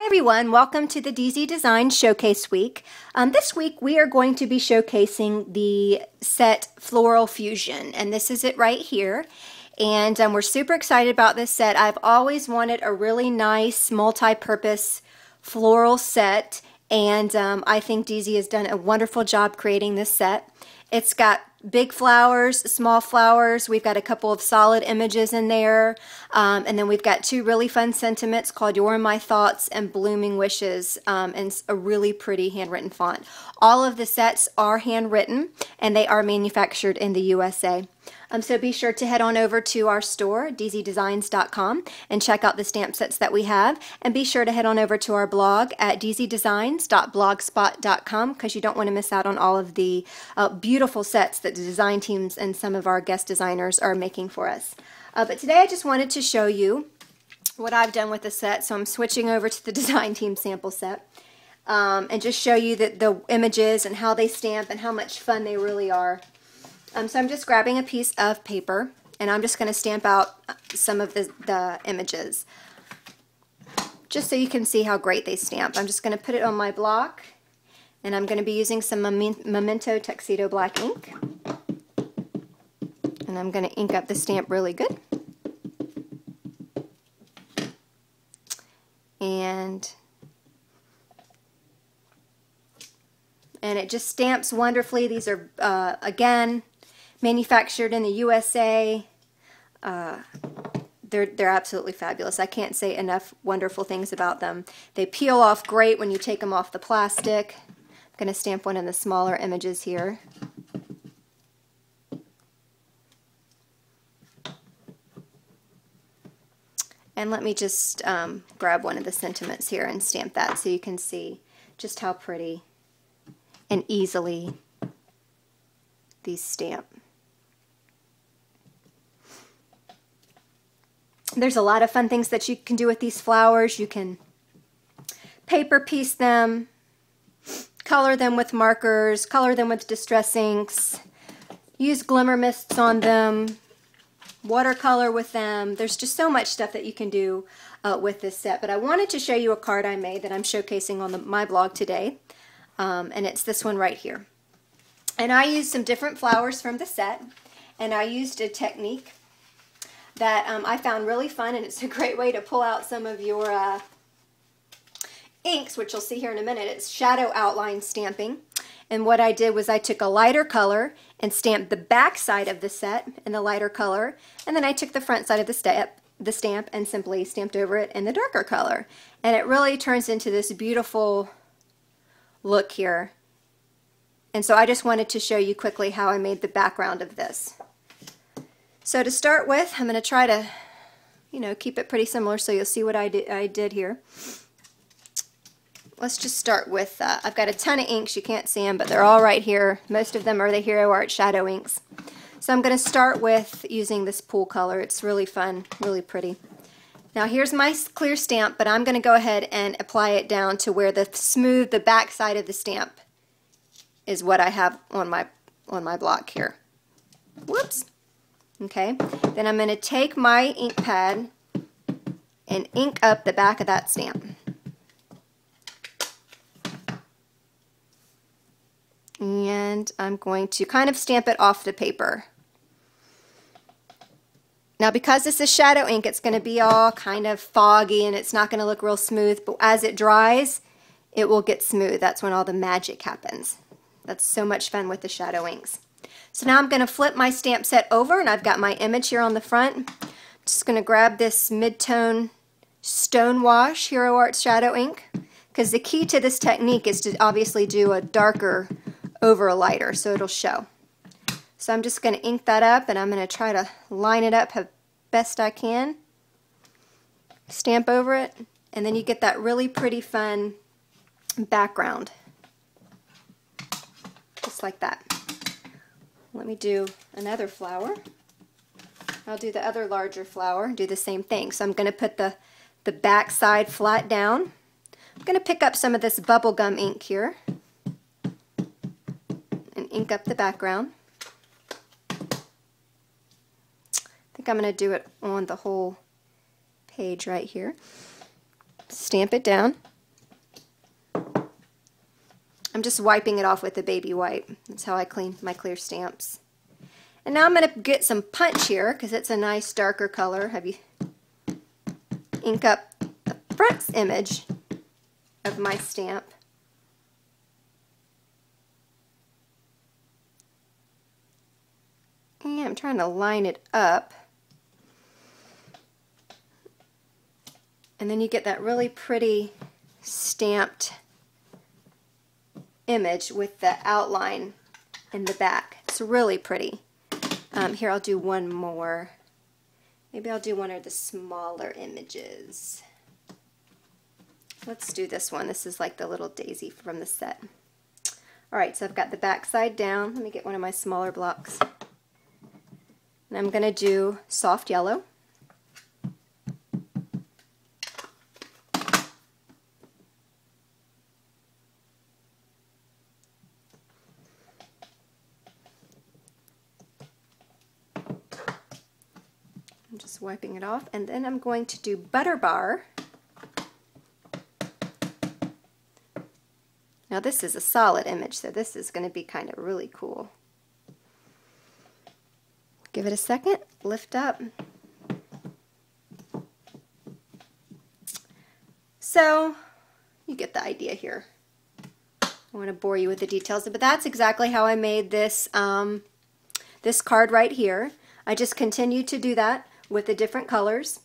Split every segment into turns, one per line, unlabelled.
Hi everyone, welcome to the Deasy Designs Showcase Week. This week we are going to be showcasing the set Floral Fusion, and this is it right here. And we're super excited about this set. I've always wanted a really nice multi-purpose floral set, and I think Deasy has done a wonderful job creating this set. It's got big flowers, small flowers. We've got a couple of solid images in there. And then we've got two really fun sentiments called You're My Thoughts and Blooming Wishes, and a really pretty handwritten font. All of the sets are handwritten and they are manufactured in the USA. So be sure to head on over to our store, deasydesigns.com, and check out the stamp sets that we have. And be sure to head on over to our blog at deasydesigns.blogspot.com because you don't want to miss out on all of the beautiful sets that the design teams and some of our guest designers are making for us. But today I just wanted to show you what I've done with the set. So I'm switching over to the design team sample set and just show you the images and how they stamp and how much fun they really are. So I'm just grabbing a piece of paper and I'm just going to stamp out some of the images just so you can see how great they stamp. I'm just going to put it on my block and I'm going to be using some Memento Tuxedo Black ink. And I'm going to ink up the stamp really good. And it just stamps wonderfully. These are, again, manufactured in the USA. They're absolutely fabulous. I can't say enough wonderful things about them. They peel off great when you take them off the plastic. I'm going to stamp one of the smaller images here. And let me just grab one of the sentiments here and stamp that so you can see just how pretty and easily these stamp. There's a lot of fun things that you can do with these flowers. You can paper piece them, color them with markers, color them with distress inks, use glimmer mists on them, watercolor with them. There's just so much stuff that you can do with this set. But I wanted to show you a card I made that I'm showcasing on my blog today. And it's this one right here. And I used some different flowers from the set. And I used a technique that I found really fun. And it's a great way to pull out some of your inks, which you'll see here in a minute. It's shadow outline stamping. And what I did was I took a lighter color and stamped the back side of the set in the lighter color, and then I took the front side of the stamp and simply stamped over it in the darker color. And it really turns into this beautiful look here. And so I just wanted to show you quickly how I made the background of this. So to start with, I'm going to try to, keep it pretty similar so you'll see what I did here. Let's just start with, I've got a ton of inks. You can't see them, but they're all right here. Most of them are the Hero Art Shadow inks. So I'm going to start with using this pool color. It's really fun, really pretty. Now here's my clear stamp, but I'm going to go ahead and apply it down to where the back side of the stamp is what I have on my block here. Whoops. Okay. Then I'm going to take my ink pad and ink up the back of that stamp. And I'm going to kind of stamp it off the paper. Now because this is shadow ink, it's going to be all kind of foggy and it's not going to look real smooth, but as it dries, it will get smooth. That's when all the magic happens. That's so much fun with the shadow inks. So now I'm going to flip my stamp set over and I've got my image here on the front. I'm just going to grab this mid-tone Stonewash Hero Art Shadow ink because the key to this technique is to obviously do a darker over a lighter so it'll show. So I'm just going to ink that up and I'm going to try to line it up as best I can. Stamp over it and then you get that really pretty fun background. Just like that. Let me do another flower. I'll do the other larger flower, do the same thing. So I'm going to put the back side flat down. I'm going to pick up some of this bubblegum ink here and ink up the background. I think I'm going to do it on the whole page right here. Stamp it down. I'm just wiping it off with a baby wipe. That's how I clean my clear stamps. And now I'm going to get some punch here because it's a nice darker color. Have you ink up the front image of my stamp. And I'm trying to line it up. And then you get that really pretty stamped image with the outline in the back. It's really pretty. Here, I'll do one more. Maybe I'll do one of the smaller images. Let's do this one. This is like the little daisy from the set. Alright, so I've got the back side down. Let me get one of my smaller blocks. And I'm going to do soft yellow. I'm just wiping it off, and then I'm going to do butter bar. Now this is a solid image, so this is going to be kind of really cool. Give it a second, lift up. So you get the idea here. I want to bore you with the details, but that's exactly how I made this this card right here. I just continued to do that with the different colors.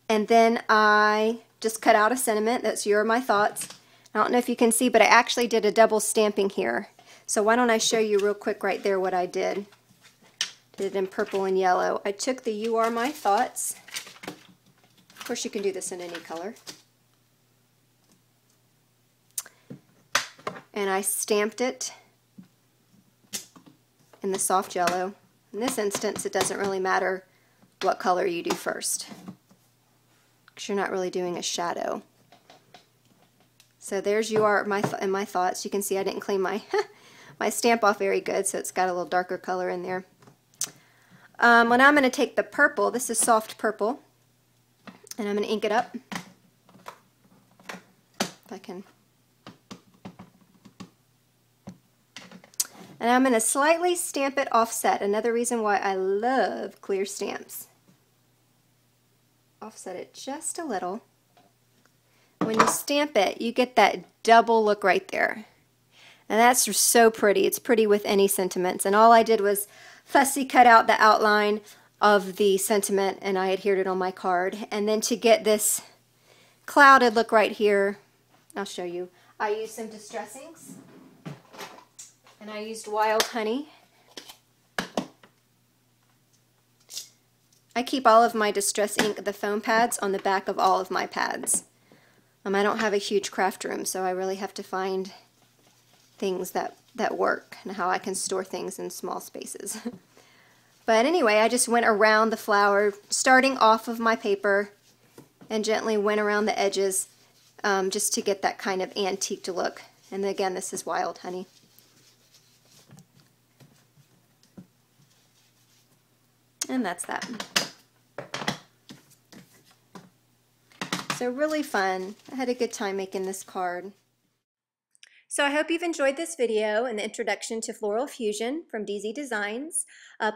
And then I just cut out a sentiment. That's Your My Thoughts. I don't know if you can see, but I actually did a double stamping here. So why don't I show you real quick right there what I did. Did it in purple and yellow. I took the You Are My Thoughts. Of course you can do this in any color. And I stamped it in the soft yellow. In this instance, it doesn't really matter what color you do first, because you're not really doing a shadow. So there's You Are My Thoughts. You can see I didn't clean my my stamp off very good, so it's got a little darker color in there. Well, now I'm going to take the purple. This is soft purple, and I'm going to ink it up. If I can. And I'm going to slightly stamp it offset. Another reason why I love clear stamps. Offset it just a little. When you stamp it, you get that double look right there. And that's so pretty. It's pretty with any sentiments. And all I did was fussy cut out the outline of the sentiment, and I adhered it on my card. And then to get this clouded look right here, I'll show you. I used some Distress inks. And I used Wild Honey. I keep all of my Distress ink, the foam pads, on the back of all of my pads. I don't have a huge craft room, so I really have to find things that work and how I can store things in small spaces. But anyway, I just went around the flower, starting off of my paper, and gently went around the edges just to get that kind of antiqued look. And again, this is Wild Honey. And that's that. So really fun. I had a good time making this card. So I hope you've enjoyed this video and the introduction to Floral Fusion from Deasy Designs.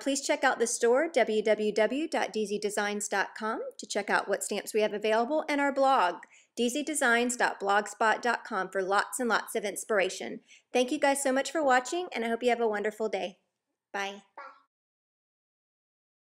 Please check out the store, www.deasydesigns.com, to check out what stamps we have available, and our blog, deasydesigns.blogspot.com, for lots and lots of inspiration. Thank you guys so much for watching, and I hope you have a wonderful day. Bye.